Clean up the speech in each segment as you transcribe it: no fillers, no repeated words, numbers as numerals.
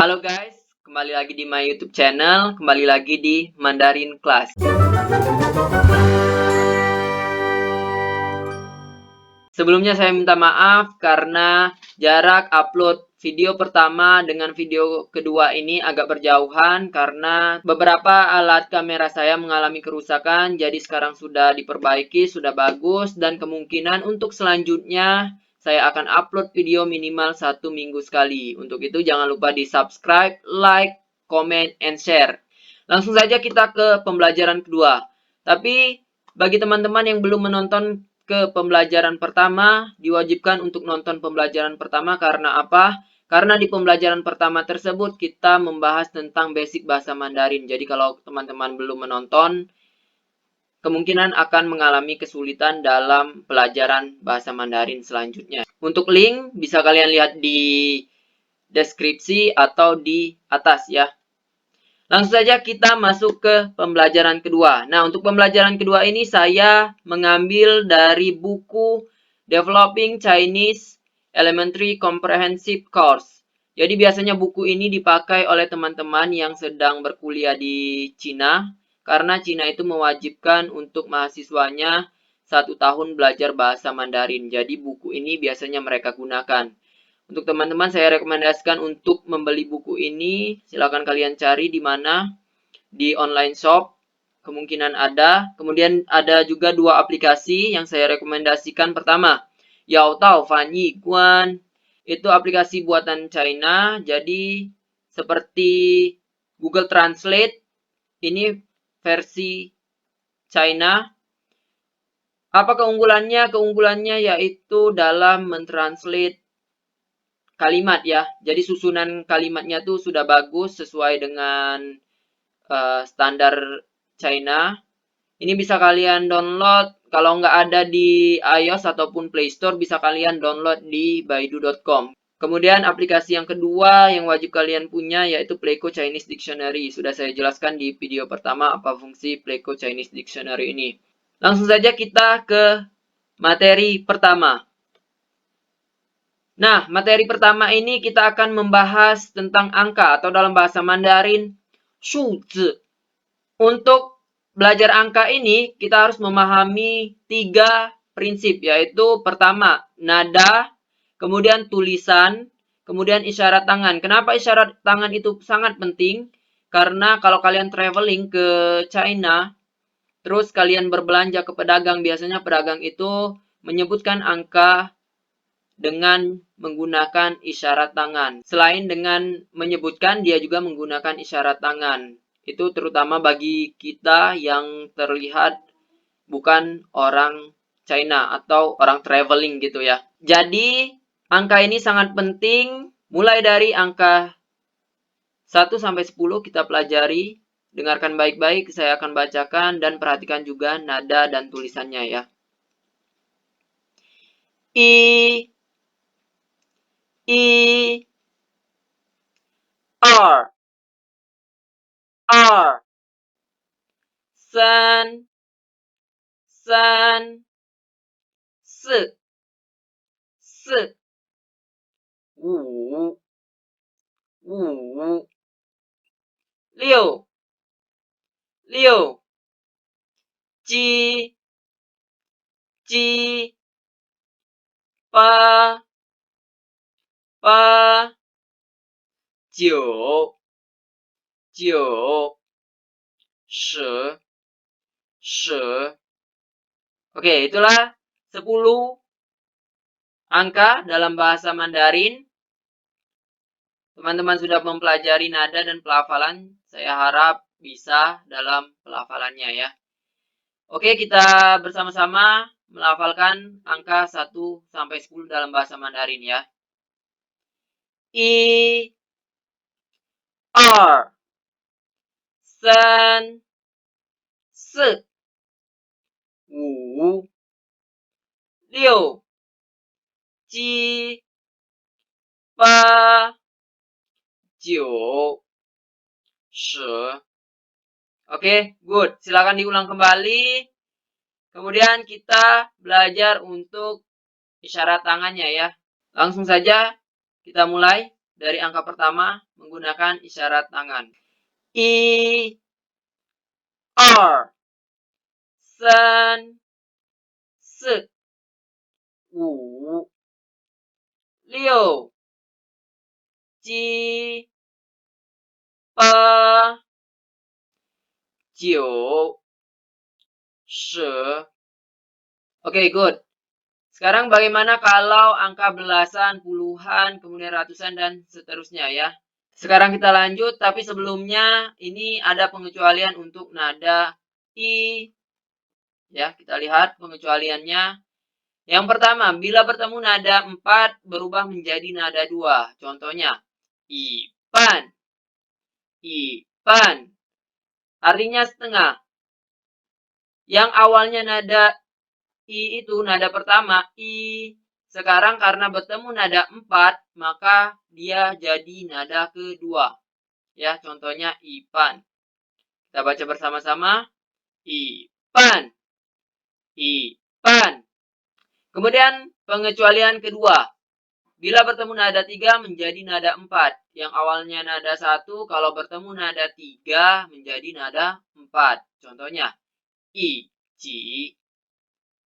Halo guys, kembali lagi di my YouTube channel, kembali lagi di Mandarin Class. Sebelumnya saya minta maaf karena jarak upload video pertama dengan video kedua ini agak berjauhan karena beberapa alat kamera saya mengalami kerusakan, jadi sekarang sudah diperbaiki, sudah bagus, dan kemungkinan untuk selanjutnya saya akan upload video minimal 1 minggu sekali. Untuk itu jangan lupa di subscribe, like, comment, and share. Langsung saja kita ke pembelajaran kedua. Tapi bagi teman-teman yang belum menonton ke pembelajaran pertama, diwajibkan untuk nonton pembelajaran pertama karena apa? Karena di pembelajaran pertama tersebut kita membahas tentang basic bahasa Mandarin. Jadi kalau teman-teman belum menonton, kemungkinan akan mengalami kesulitan dalam pelajaran bahasa Mandarin selanjutnya. Untuk link bisa kalian lihat di deskripsi atau di atas ya. Langsung saja kita masuk ke pembelajaran kedua. Nah, untuk pembelajaran kedua ini saya mengambil dari buku Developing Chinese Elementary Comprehensive Course. Jadi biasanya buku ini dipakai oleh teman-teman yang sedang berkuliah di Cina, karena Cina itu mewajibkan untuk mahasiswanya 1 tahun belajar bahasa Mandarin. Jadi buku ini biasanya mereka gunakan. Untuk teman-teman saya rekomendasikan untuk membeli buku ini. Silakan kalian cari di mana, di online shop kemungkinan ada. Kemudian ada juga 2 aplikasi yang saya rekomendasikan. Pertama, Yaotao Fanyi Guan. Itu aplikasi buatan China. Jadi seperti Google Translate, ini versi China. Apa keunggulannya? Keunggulannya yaitu dalam mentranslate kalimat ya. Jadi susunan kalimatnya tuh sudah bagus sesuai dengan standar China. Ini bisa kalian download. Kalau nggak ada di iOS ataupun Play Store, bisa kalian download di baidu.com. Kemudian aplikasi yang kedua yang wajib kalian punya yaitu Pleiko Chinese Dictionary. Sudah saya jelaskan di video pertama apa fungsi Pleiko Chinese Dictionary ini. Langsung saja kita ke materi pertama. Nah, materi pertama ini kita akan membahas tentang angka atau dalam bahasa Mandarin, shuzi. Untuk belajar angka ini, kita harus memahami 3 prinsip, yaitu pertama, nada, kemudian tulisan, kemudian isyarat tangan. Kenapa isyarat tangan itu sangat penting? Karena kalau kalian traveling ke China, terus kalian berbelanja ke pedagang, biasanya pedagang itu menyebutkan angka dengan menggunakan isyarat tangan. Selain dengan menyebutkan, dia juga menggunakan isyarat tangan. Itu terutama bagi kita yang terlihat bukan orang China atau orang traveling gitu ya. Jadi, angka ini sangat penting. Mulai dari angka 1 sampai 10 kita pelajari. Dengarkan baik-baik, saya akan bacakan dan perhatikan juga nada dan tulisannya ya. I, R, san, si, wu, liu, ji, pa, jiu, shi. Oke, itulah 10 angka dalam bahasa Mandarin. Teman-teman sudah mempelajari nada dan pelafalan. Saya harap bisa dalam pelafalannya ya. Oke, kita bersama-sama melafalkan angka 1 sampai 10 dalam bahasa Mandarin ya. I, R, san, si, wu, liu, ji, pa, jiu, shi. Oke, good. Silakan diulang kembali. Kemudian kita belajar untuk isyarat tangannya ya. Langsung saja kita mulai. dari angka pertama menggunakan isyarat tangan. I, R, san, se, wu, liu, ji, pa, jiu, she. Oke, good. Sekarang bagaimana kalau angka belasan, puluhan, kemudian ratusan, dan seterusnya ya. Sekarang kita lanjut, tapi sebelumnya ini ada pengecualian untuk nada I. Ya, kita lihat pengecualiannya. Yang pertama, bila bertemu nada 4 berubah menjadi nada 2. Contohnya, ipan, ipan. Artinya setengah. Yang awalnya nada I itu nada pertama, I. Sekarang karena bertemu nada 4, maka dia jadi nada kedua. Ya, contohnya ipan. Kita baca bersama-sama. Ipan. Ipan. Kemudian pengecualian kedua. Bila bertemu nada 3 menjadi nada 4. Yang awalnya nada 1, kalau bertemu nada 3 menjadi nada 4. Contohnya, I, ji,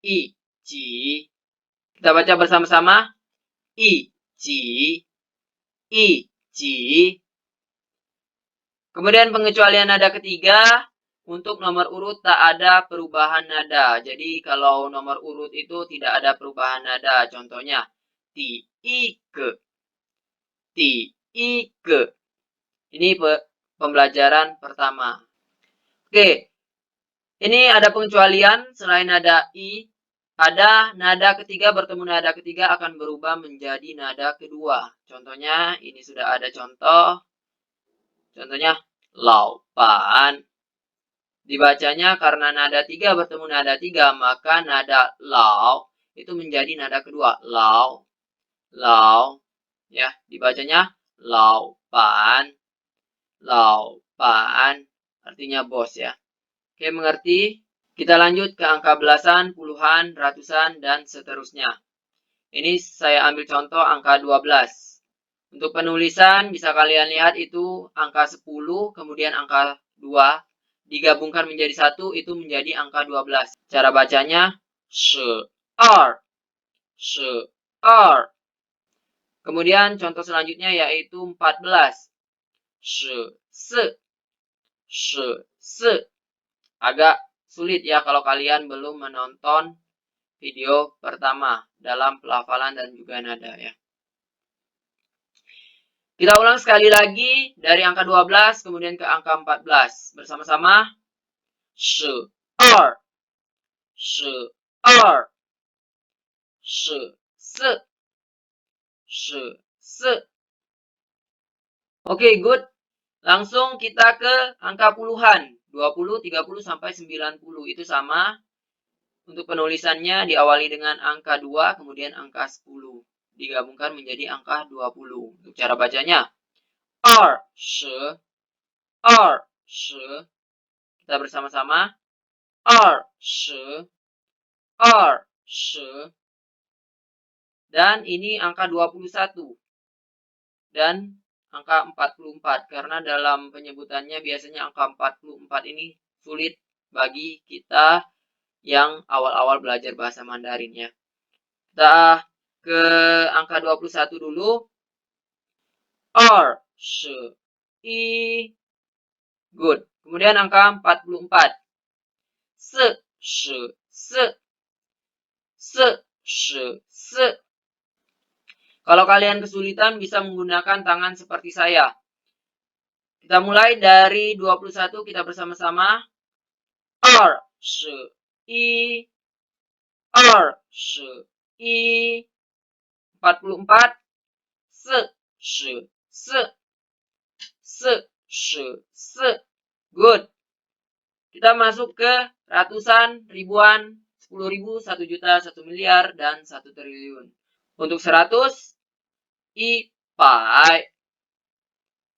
iji. Kita baca bersama-sama. Iji, iji. Kemudian pengecualian nada ketiga, untuk nomor urut tak ada perubahan nada. Jadi kalau nomor urut itu tidak ada perubahan nada. Contohnya, ti, ike, ti, ike. Ini pembelajaran pertama. Oke, ini ada pengecualian selain nada I. Ada nada ketiga bertemu nada ketiga akan berubah menjadi nada kedua. Contohnya, ini sudah ada contoh. Contohnya, laupan. Dibacanya karena nada 3 bertemu nada 3, maka nada lau itu menjadi nada kedua. Lau, lau. Ya, dibacanya laupan, laupan. Artinya bos ya. Oke, mengerti? Kita lanjut ke angka belasan, puluhan, ratusan, dan seterusnya. Ini saya ambil contoh angka 12. Untuk penulisan bisa kalian lihat itu angka 10, kemudian angka 2. Digabungkan menjadi 1, itu menjadi angka 12. Cara bacanya, she, er, she, er. Kemudian contoh selanjutnya yaitu 14. She, se, she, se. Agak sulit ya kalau kalian belum menonton video pertama dalam pelafalan dan juga nada ya. Kita ulang sekali lagi dari angka 12 kemudian ke angka 14. Bersama-sama. She, er, she, er, she, se, she, se. Oke, good. Langsung kita ke angka puluhan. 20, 30, sampai 90. Itu sama. Untuk penulisannya diawali dengan angka 2, kemudian angka 10. Digabungkan menjadi angka 20. Untuk cara bacanya. Er, she, er, she. Kita bersama-sama. Er, she, er, she. Dan ini angka 21. Dan angka 44. Karena dalam penyebutannya biasanya angka 44 ini sulit bagi kita yang awal-awal belajar bahasa Mandarin ya. Kita ke angka 21 dulu. Er, she, i. Good. Kemudian angka 44. Se, she, se. Se, she, se. Kalau kalian kesulitan bisa menggunakan tangan seperti saya. Kita mulai dari 21, kita bersama-sama. Er, she, i. Er, she, i. 44. Se, she, se. Se, she, se. Good. Kita masuk ke ratusan, ribuan, 10.000, 1 juta, 1 miliar, dan 1 triliun. Untuk 100, ipai.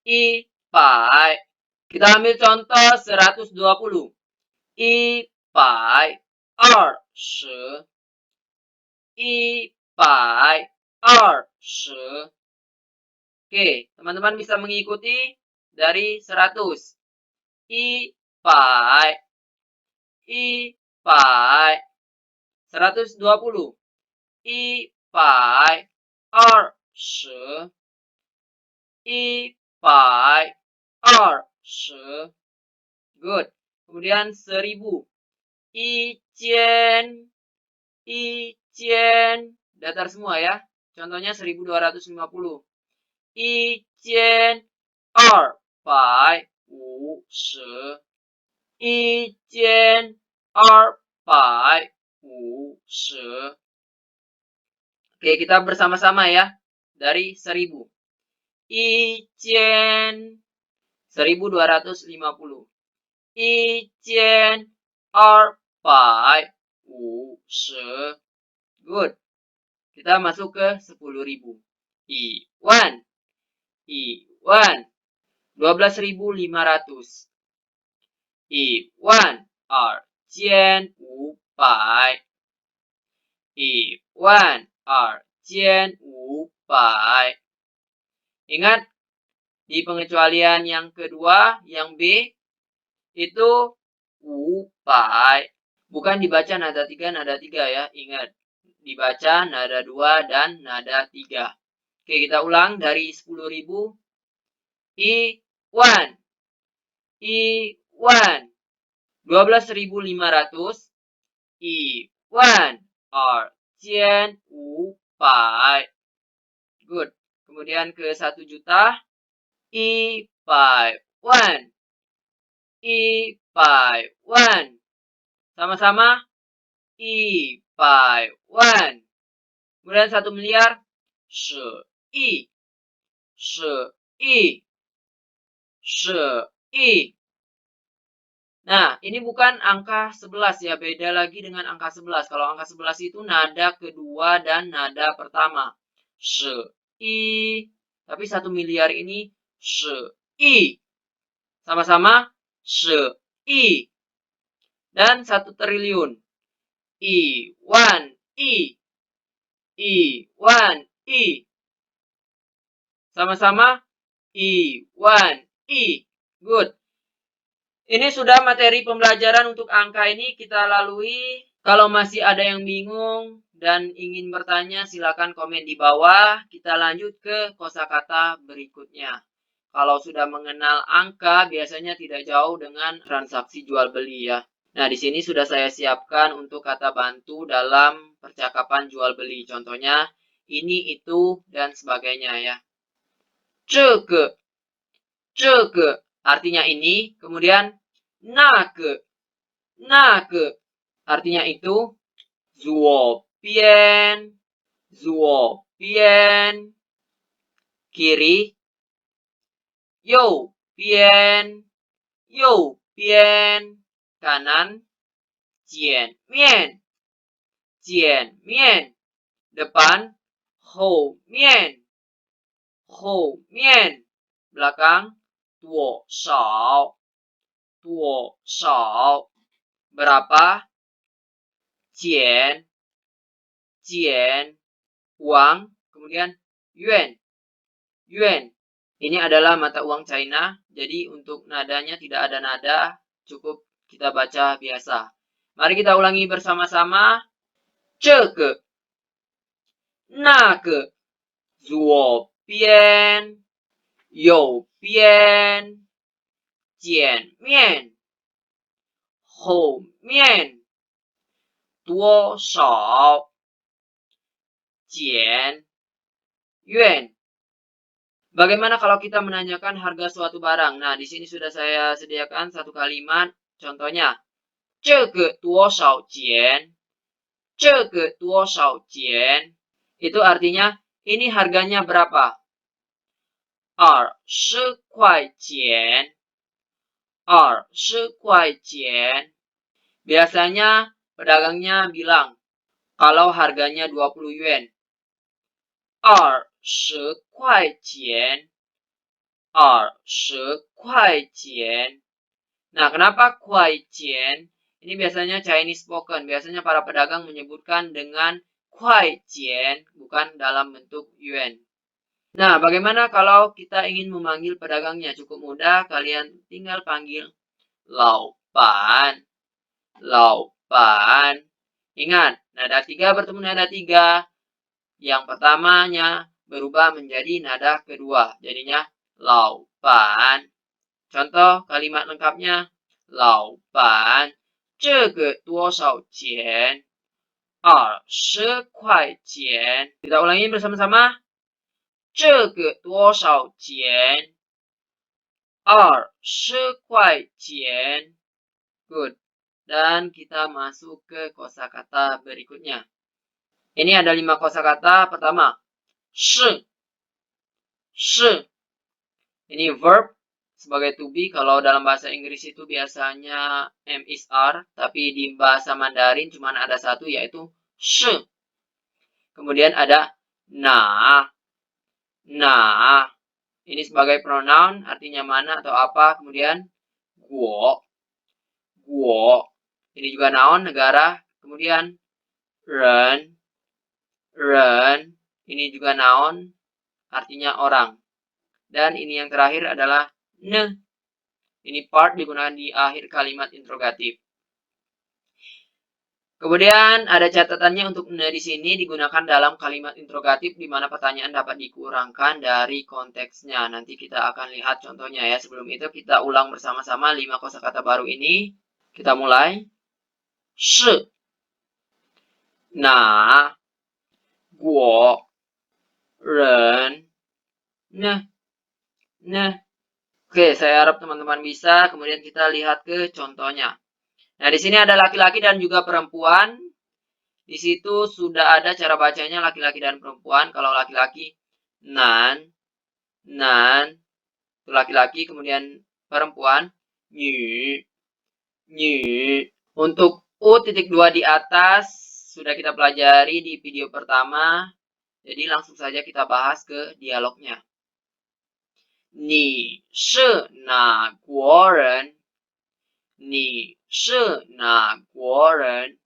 Ipai. Kita ambil contoh 120. Ipai, er, she. Ipai, er, she. Oke, teman-teman bisa mengikuti dari 100. I pai, I pai. 120. I pai, 20. I pai, 20. Good. Kemudian 1000. I jian, I jian. Datar semua ya. Contohnya 1250. I jian, 250. I jian, 250. Oke, kita bersama-sama ya. Dari 1000. I jian, 1250. I jian, 250. Good. Kita masuk ke 10.000. I wan, 12.500. I wan, 2,500. I wan, 2,500. Ingat, di pengecualian yang kedua, yang B, itu wupai. Bukan dibaca nada 3 ya. Ingat, dibaca nada 2 dan nada 3. Oke, kita ulang dari 10.000. I wan, I wan, 12.500. I wan, 2,500. Good. Kemudian ke 1 juta. I pai wan, I pai wan. Sama-sama. I pai wan. Kemudian 1 miliar. Shi i, shi i, shi i. Nah, ini bukan angka 11 ya, beda lagi dengan angka 11. Kalau angka 11 itu nada kedua dan nada pertama. Shi i. Tapi 1 miliar ini shi i. Sama-sama shi i. Dan 1 triliun. I wan i. I wan i. Sama-sama I wan i. Good. Ini sudah materi pembelajaran untuk angka ini kita lalui. Kalau masih ada yang bingung dan ingin bertanya, silakan komen di bawah. Kita lanjut ke kosakata berikutnya. Kalau sudah mengenal angka, biasanya tidak jauh dengan transaksi jual beli ya. Nah, di sini sudah saya siapkan untuk kata bantu dalam percakapan jual beli. Contohnya, ini, itu, dan sebagainya ya. 这个 artinya ini, kemudian 那个 artinya itu, 左边 kiri, 右边 kanan, 前面 depan, 后面 belakang, 多少 berapa, 减 uang, kemudian yuan. Ini adalah mata uang China, jadi untuk nadanya tidak ada nada, cukup kita baca biasa. Mari kita ulangi bersama-sama. 这个 那个 左边 右边 前面 后面 多少 减 yuan. Bagaimana kalau kita menanyakan harga suatu barang? Nah, di sini sudah saya sediakan satu kalimat. Contohnya, 这个多少钱? 这个多少钱? Itu artinya, ini harganya berapa? 20块钱. 20块钱. Biasanya pedagangnya bilang, kalau harganya 20 yuan. 20块钱 20块钱. Nah, kenapa 块钱? Ini biasanya Chinese spoken. Biasanya para pedagang menyebutkan dengan 块钱, bukan dalam bentuk yuan. Nah, bagaimana kalau kita ingin memanggil pedagangnya? Cukup mudah, kalian tinggal panggil Lao Pan. Lao Pan. Ingat, nada 3 bertemu nada 3. Yang pertamanya berubah menjadi nada kedua. Jadinya Lao Pan. Contoh kalimat lengkapnya. Lao Pan, 这个多少钱？20块钱. Kita ulangi bersama-sama. 这个多少钱？20块钱. Good. Dan kita masuk ke kosakata berikutnya. Ini ada 5 kosakata. Pertama, shi. Shi. Ini verb sebagai to be. Kalau dalam bahasa Inggris itu biasanya am is are, tapi di bahasa Mandarin cuma ada satu, yaitu shi. Kemudian ada na. Na. Ini sebagai pronoun, artinya mana atau apa. Kemudian guo. Guo. Ini juga noun, negara. Kemudian ren. Ren. Ini juga noun, artinya orang. Dan ini yang terakhir adalah ne. Ini part digunakan di akhir kalimat interrogatif. Kemudian ada catatannya untuk ne di sini digunakan dalam kalimat interrogatif di mana pertanyaan dapat dikurangkan dari konteksnya. Nanti kita akan lihat contohnya ya. Sebelum itu kita ulang bersama-sama 5 kosakata baru ini. Kita mulai. Shi. Na. Guo. Ren. Ne. Ne. Oke, saya harap teman-teman bisa. Kemudian kita lihat ke contohnya. Nah, di sini ada laki-laki dan juga perempuan. Di situ sudah ada cara bacanya laki-laki dan perempuan. Kalau laki-laki, nan. Nan. Itu laki-laki. Kemudian perempuan, nyu. Nyu. Untuk U.2 di atas, sudah kita pelajari di video pertama. Jadi langsung saja kita bahas ke dialognya. 你是哪国人？你是哪国人？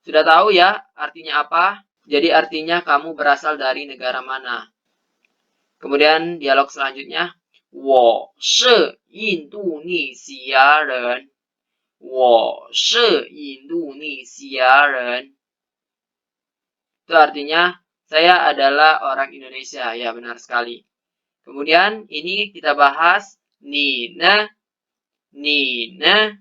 Sudah tahu ya artinya apa? Jadi artinya kamu berasal dari negara mana? Kemudian dialog selanjutnya. 我是印度尼西亚人。我是印度尼西亚人。 Itu artinya saya adalah orang Indonesia. Ya, benar sekali. Kemudian ini kita bahas Nina. Nina.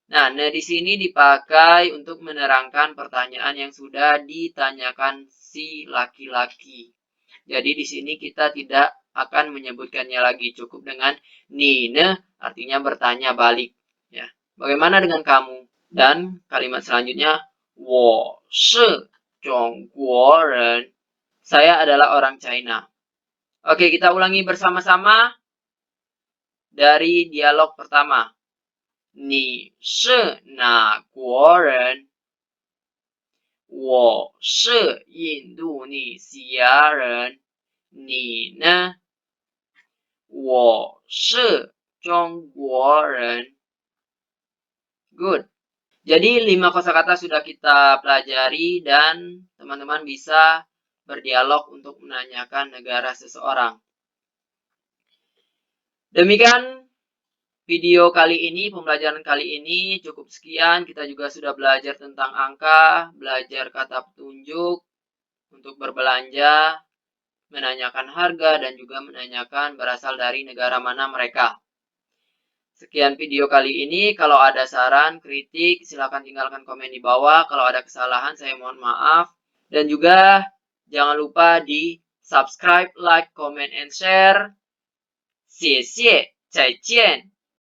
Nah, di sini dipakai untuk menerangkan pertanyaan yang sudah ditanyakan si laki-laki. Jadi di sini kita tidak akan menyebutkannya lagi, cukup dengan Nina, artinya bertanya balik. Ya, bagaimana dengan kamu? Dan kalimat selanjutnya, 我是中国人. Saya adalah orang China. Oke, kita ulangi bersama-sama dari dialog pertama. 你是哪国人？我是印度尼西亚人。你呢？我是中国人。Good. Jadi 5 kosakata sudah kita pelajari dan teman-teman bisa berdialog untuk menanyakan negara seseorang. Demikian video kali ini, pembelajaran kali ini cukup sekian. Kita juga sudah belajar tentang angka, belajar kata petunjuk untuk berbelanja, menanyakan harga, dan juga menanyakan berasal dari negara mana mereka. Sekian video kali ini. Kalau ada saran, kritik, silakan tinggalkan komen di bawah. Kalau ada kesalahan, saya mohon maaf. Dan juga jangan lupa di subscribe, like, comment, and share. 谢谢，再见。